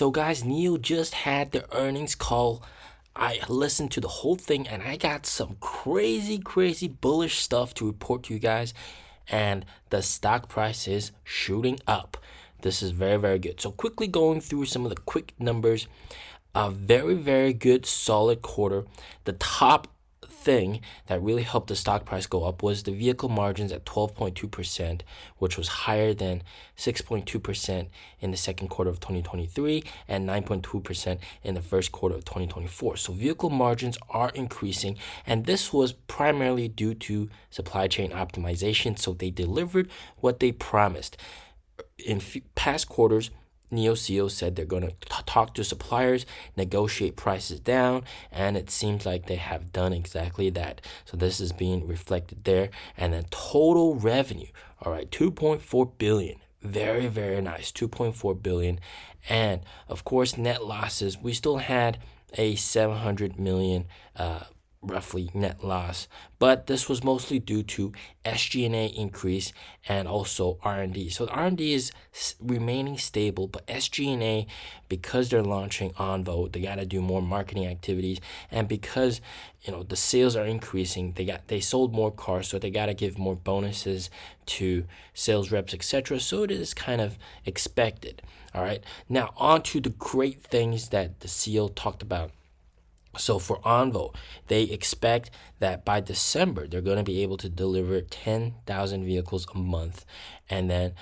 So guys, NIO just had the earnings call. I listened to the whole thing and I got some crazy bullish stuff to report to you guys. And the stock price is shooting up. This is very good. So quickly going through some of the quick numbers. A very good solid quarter. The top thing that really helped the stock price go up was the vehicle margins at 12.2%, which was higher than 6.2% in the second quarter of 2023 and 9.2% in the first quarter of 2024. So vehicle margins are increasing, and this was primarily due to supply chain optimization. So they delivered what they promised. In past quarters, NIO CEO said they're going to talk to suppliers, negotiate prices down, and it seems like they have done exactly that. So this is being reflected there. And then total revenue, all right, 2.4 billion. Very nice, 2.4 billion. And of course, net losses, we still had a 700 million roughly net loss, but this was mostly due to SG&A increase and also R&D. So the R&D is remaining stable, but SG&A, because they're launching Onvo, they got to do more marketing activities, and because the sales are increasing, they sold more cars, so they got to give more bonuses to sales reps, etc. So it is kind of expected. All right, now on to the great things that the CEO talked about. So for Onvo, they expect that by December, they're going to be able to deliver 10,000 vehicles a month. And then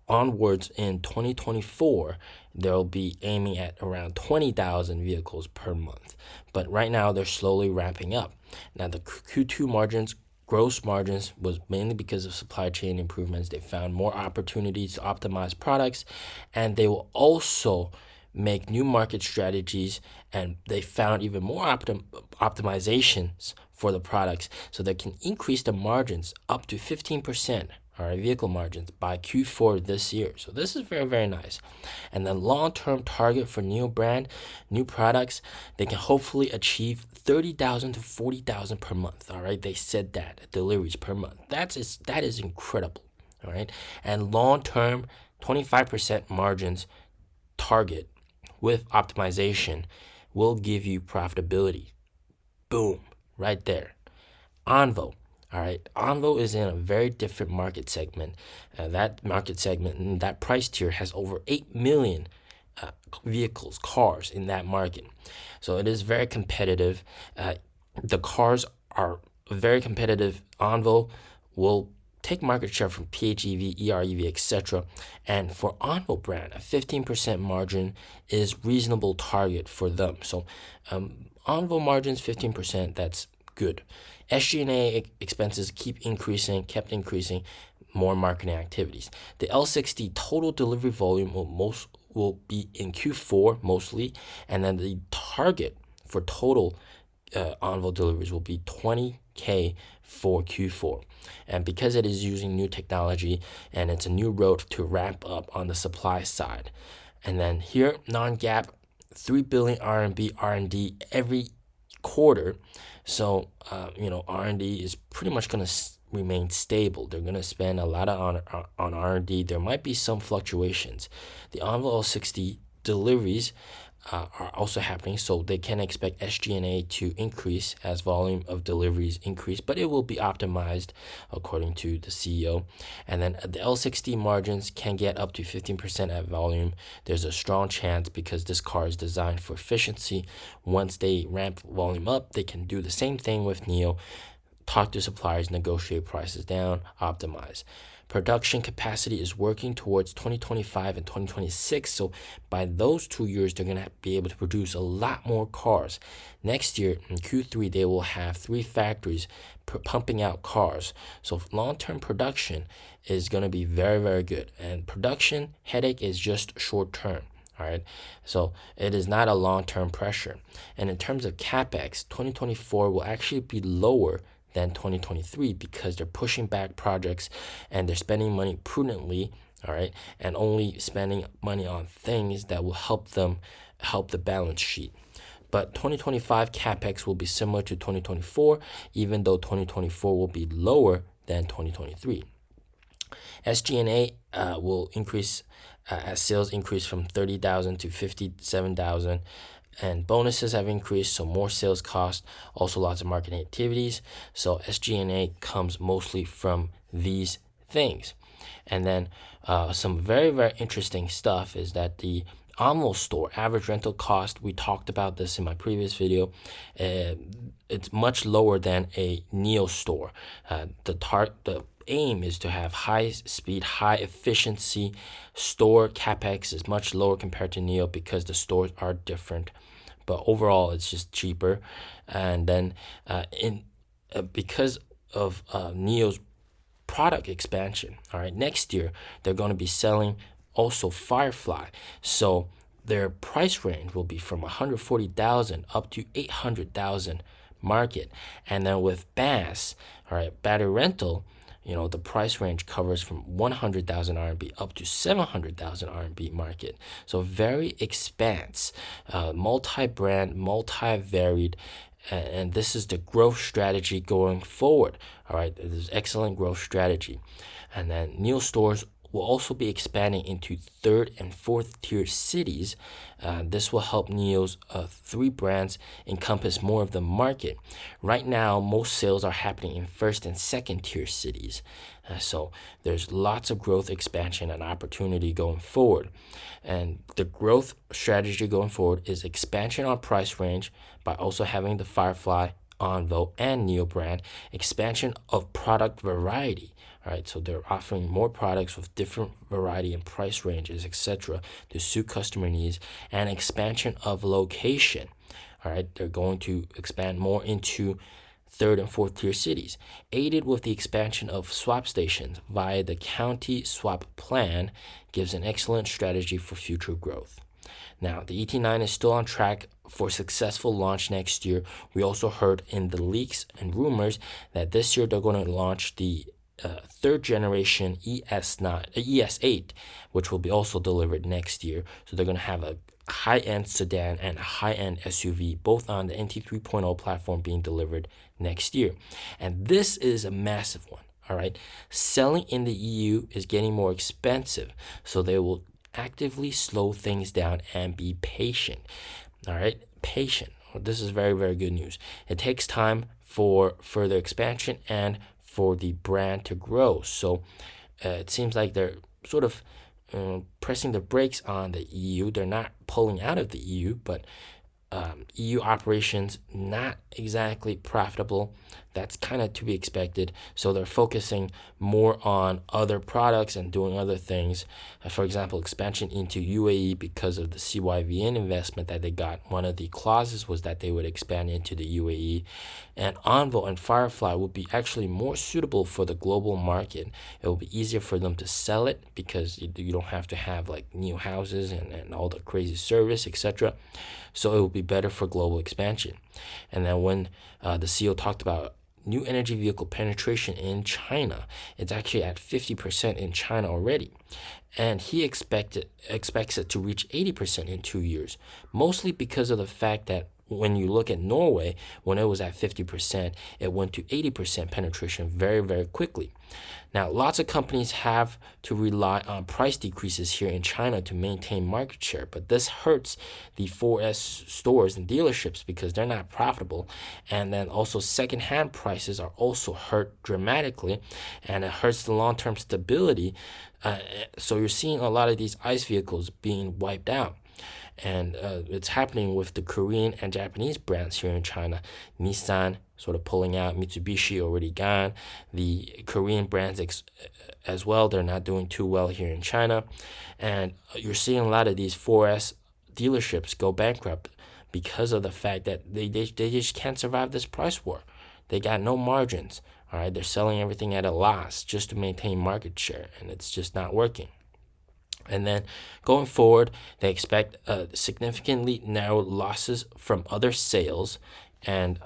onwards in 2024, they'll be aiming at around 20,000 vehicles per month. But right now, they're slowly ramping up. Now, the Q2 margins, gross margins, was mainly because of supply chain improvements. They found more opportunities to optimize products, and they will also make new market strategies, and they found even more optimizations for the products, so they can increase the margins up to 15%, all right, vehicle margins by Q4 this year. So this is very nice. And the long-term target for NIO brand, new products, they can hopefully achieve 30,000 to 40,000 per month. All right, they said that deliveries per month. That is incredible. All right, and long-term 25% margins target with optimization will give you profitability. Boom, right there. Onvo. All right, Onvo is in a very different market segment. That market segment and that price tier has over 8 million vehicles, cars in that market. So it is very competitive. The cars are very competitive. Onvo will take market share from PHEV, EREV, etc. And for Onvo brand, a 15% margin is reasonable target for them. So Onvo margins 15%, that's good. SG&A expenses kept increasing, more marketing activities. The L60 total delivery volume will be in Q4 mostly, and then the target for total Onvo deliveries will be 20K for Q4. And because it is using new technology and it's a new road to ramp up on the supply side. And then here, non-GAAP, 3 billion RMB R&D every quarter. So, R&D is pretty much going to remain stable. They're going to spend a lot on R&D. There might be some fluctuations. The Onvo L60 deliveries are also happening, so they can expect SG&A to increase as volume of deliveries increase, but it will be optimized according to the CEO. And then the L60 margins can get up to 15% at volume. There's a strong chance because this car is designed for efficiency. Once they ramp volume up, they can do the same thing with NIO, talk to suppliers, negotiate prices down, optimize. Production capacity is working towards 2025 and 2026. So by those 2 years, they're going to be able to produce a lot more cars. Next year, in Q3, they will have 3 factories pumping out cars. So long-term production is going to be very good. And production headache is just short-term. All right, so it is not a long-term pressure. And in terms of Capex, 2024 will actually be lower than 2023 because they're pushing back projects and they're spending money prudently, all right, and only spending money on things that will help the balance sheet. But 2025 Capex will be similar to 2024, even though 2024 will be lower than 2023. SG&A will increase as sales increased from 30,000 to 57,000. And bonuses have increased, so more sales cost, also lots of marketing activities. So SG&A comes mostly from these things. And then some very, very interesting stuff is that the Onvo store average rental cost, we talked about this in my previous video, it's much lower than a Neo store. The aim is to have high speed, high efficiency store. Capex is much lower compared to Neo because the stores are different, but overall it's just cheaper. And then because of Neo's product expansion, all right, next year they're going to be selling also Firefly, so their price range will be from 140,000 up to 800,000 market. And then with BaaS, all right, battery rental, the price range covers from 100,000 RMB up to 700,000 RMB market. So very expansive, multi-brand, multi-varied, and this is the growth strategy going forward. All right, this is excellent growth strategy. And then Neo stores will also be expanding into third and fourth tier cities. This will help Neo's 3 brands encompass more of the market. Right now, most sales are happening in first and second tier cities. So there's lots of growth, expansion, and opportunity going forward. And the growth strategy going forward is expansion on price range by also having the Firefly, Onvo, and Neo brand, expansion of product variety. All right, so they're offering more products with different variety and price ranges, etc., to suit customer needs, and expansion of location. All right, they're going to expand more into third and fourth tier cities, aided with the expansion of swap stations via the county swap plan, gives an excellent strategy for future growth. Now, the ET9 is still on track for successful launch next year. We also heard in the leaks and rumors that this year they're going to launch the third generation ES8, which will be also delivered next year. So they're going to have a high-end sedan and a high-end SUV, both on the NT 3.0 platform, being delivered next year. And this is a massive one. All right, selling in the EU is getting more expensive, so they will actively slow things down and be patient. All right, patient. This is very, very good news. It takes time for further expansion and for the brand to grow. So it seems like they're sort of pressing the brakes on the EU. They're not pulling out of the EU, but EU operations not exactly profitable. That's kind of to be expected. So they're focusing more on other products and doing other things. For example, expansion into UAE because of the CYVN investment that they got. One of the clauses was that they would expand into the UAE. And Onvo and Firefly will be actually more suitable for the global market. It will be easier for them to sell it because you don't have to have like new houses and all the crazy service, etc. So it will be better for global expansion. And then when the CEO talked about new energy vehicle penetration in China, it's actually at 50% in China already. And he expects it to reach 80% in 2 years, mostly because of the fact that when you look at Norway, when it was at 50%, it went to 80% penetration very, very quickly. Now, lots of companies have to rely on price decreases here in China to maintain market share, but this hurts the 4S stores and dealerships because they're not profitable. And then also secondhand prices are also hurt dramatically, and it hurts the long-term stability. So you're seeing a lot of these ICE vehicles being wiped out. And it's happening with the Korean and Japanese brands here in China. Nissan sort of pulling out, Mitsubishi already gone. The Korean brands as well, they're not doing too well here in China. And you're seeing a lot of these 4S dealerships go bankrupt because of the fact that they just can't survive this price war. They got no margins. All right, they're selling everything at a loss just to maintain market share, and it's just not working. And then going forward, they expect significantly narrowed losses from other sales, and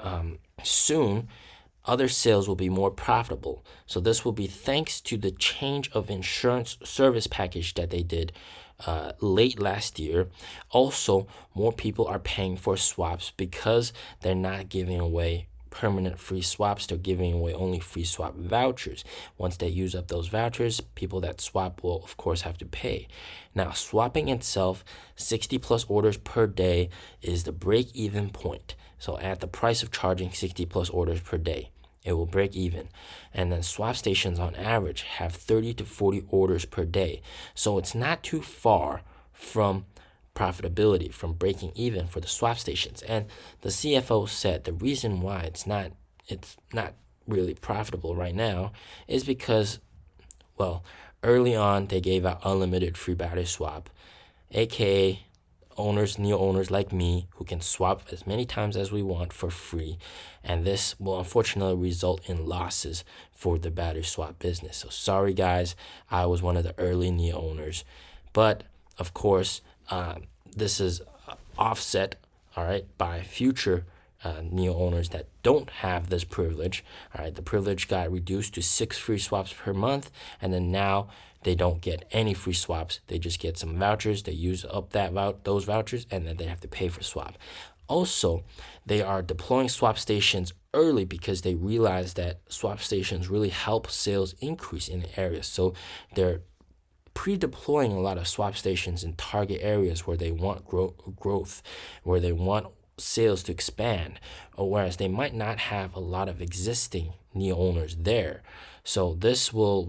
soon other sales will be more profitable. So this will be thanks to the change of insurance service package that they did late last year. Also, more people are paying for swaps because they're not giving away permanent free swaps. They're giving away only free swap vouchers. Once they use up those vouchers, people that swap will, of course, have to pay. Now, swapping itself, 60 plus orders per day is the break-even point. So at the price of charging 60 plus orders per day, it will break even. And then swap stations on average have 30 to 40 orders per day. So it's not too far from profitability, from breaking even for the swap stations. And the CFO said the reason why it's not really profitable right now is because, well, early on they gave out unlimited free battery swap, aka neo owners like me who can swap as many times as we want for free, and this will unfortunately result in losses for the battery swap business. So sorry guys, I was one of the early neo owners, but of course this is offset, all right, by future neo owners that don't have this privilege. All right, the privilege got reduced to 6 free swaps per month, and then now they don't get any free swaps. They just get some vouchers. They use up those vouchers, and then they have to pay for swap. Also, they are deploying swap stations early because they realize that swap stations really help sales increase in the area. So they're pre-deploying a lot of swap stations in target areas where they want growth, where they want sales to expand, or whereas they might not have a lot of existing neo owners there. So this will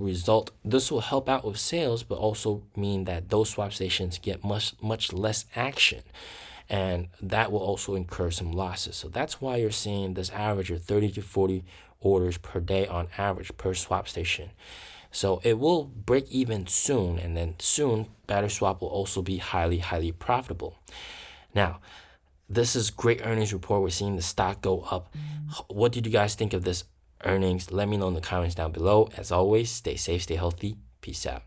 help out with sales, but also mean that those swap stations get much less action, and that will also incur some losses. So that's why you're seeing this average of 30 to 40 orders per day on average per swap station. So it will break even soon, and then soon battery swap will also be highly profitable. Now, this is great earnings report. We're seeing the stock go up. What did you guys think of this earnings? Let me know in the comments down below. As always, stay safe, stay healthy. Peace out.